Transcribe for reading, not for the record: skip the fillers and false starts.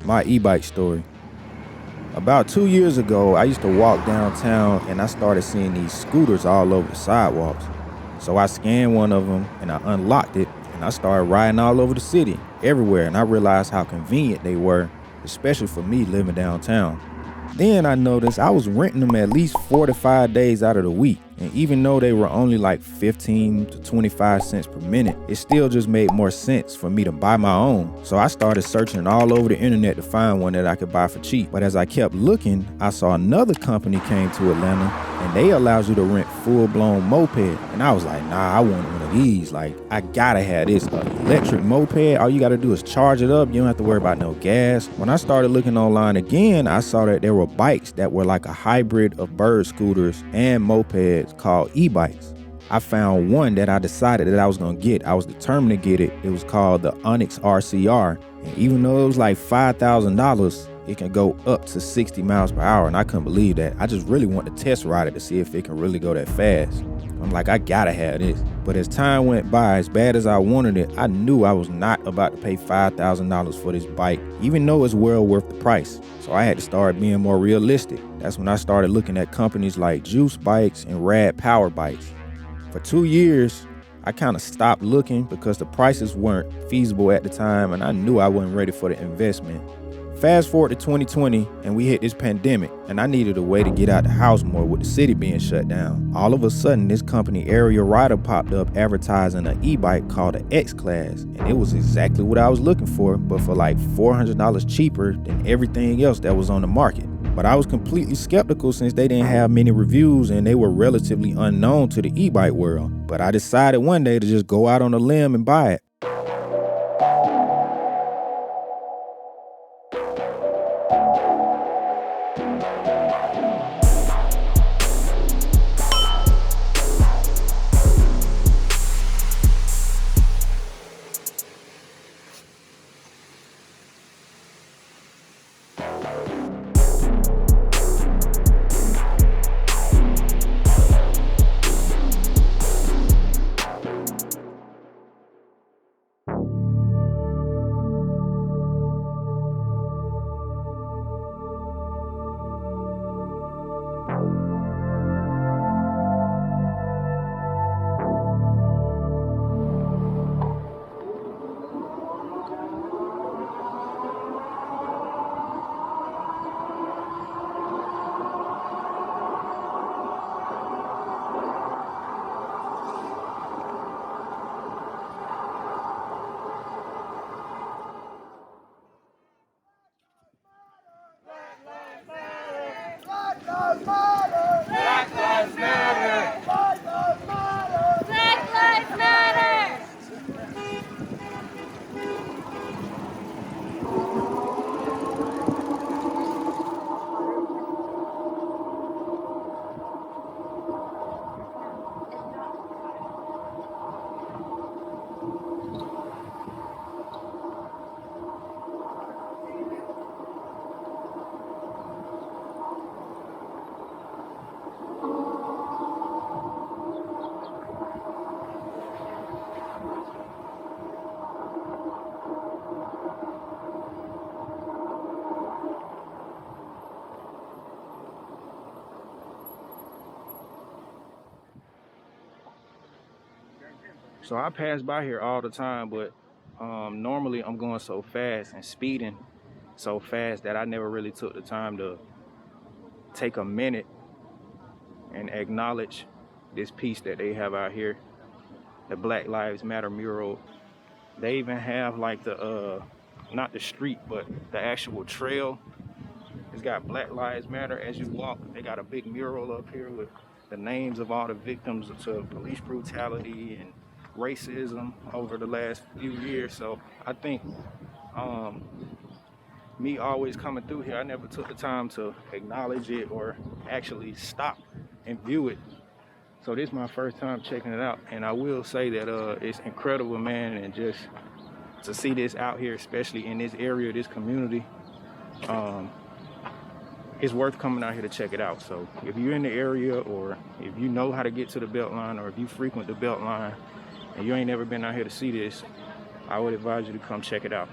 My e-bike story. About 2 years ago, I used to walk downtown and I started seeing these scooters all over the sidewalks. So I scanned one of them and I unlocked it and I started riding all over the city, everywhere, and I realized how convenient they were, especially for me living downtown. Then I noticed I was renting them at least 4 to 5 days out of the week. And even though they were only like 15 to 25 cents per minute, it still just made more sense for me to buy my own. So I started searching all over the internet to find one that I could buy for cheap. But as I kept looking, I saw another company came to Atlanta and they allows you to rent full-blown moped. And I was like, nah, I want one of these. Like, I gotta have this electric moped. All you gotta do is charge it up. You don't have to worry about no gas. When I started looking online again, I saw that there were bikes that were like a hybrid of bird scooters and mopeds called e-bikes. I found one that I decided that I was gonna get. I was determined to get it. It was called the Onyx RCR. And even though it was like $5,000, it can go up to 60 miles per hour. And I couldn't believe that. I just really want to test ride it to see if it can really go that fast. I'm like, I gotta have this. But as time went by, as bad as I wanted it, I knew I was not about to pay $5,000 for this bike, even though it's well worth the price. So I had to start being more realistic. That's when I started looking at companies like Juice Bikes and Rad Power Bikes. For 2 years, I kind of stopped looking because the prices weren't feasible at the time and I knew I wasn't ready for the investment. Fast forward to 2020 and we hit this pandemic and I needed a way to get out the house more with the city being shut down. All of a sudden, this company Area Rider popped up advertising an e-bike called the X-Class, and it was exactly what I was looking for, but for like $400 cheaper than everything else that was on the market. But I was completely skeptical since they didn't have many reviews and they were relatively unknown to the e-bike world. But I decided one day to just go out on a limb and buy it. So I pass by here all the time, but normally I'm going so fast and speeding so fast that I never really took the time to take a minute and acknowledge this piece that they have out here, the Black Lives Matter mural. They even have like the, not the street, but the actual trail. It's got Black Lives Matter as you walk. They got a big mural up here with the names of all the victims to police brutality and racism over the last few years. So I think me always coming through here, I never took the time to acknowledge it or actually stop and view it. So this is my first time checking it out, and I will say that it's incredible, man, and just to see this out here, especially in this area, this community, it's worth coming out here to check it out. So if you're in the area, or if you know how to get to the Beltline, or if you frequent the Beltline and you ain't never been out here to see this, I would advise you to come check it out.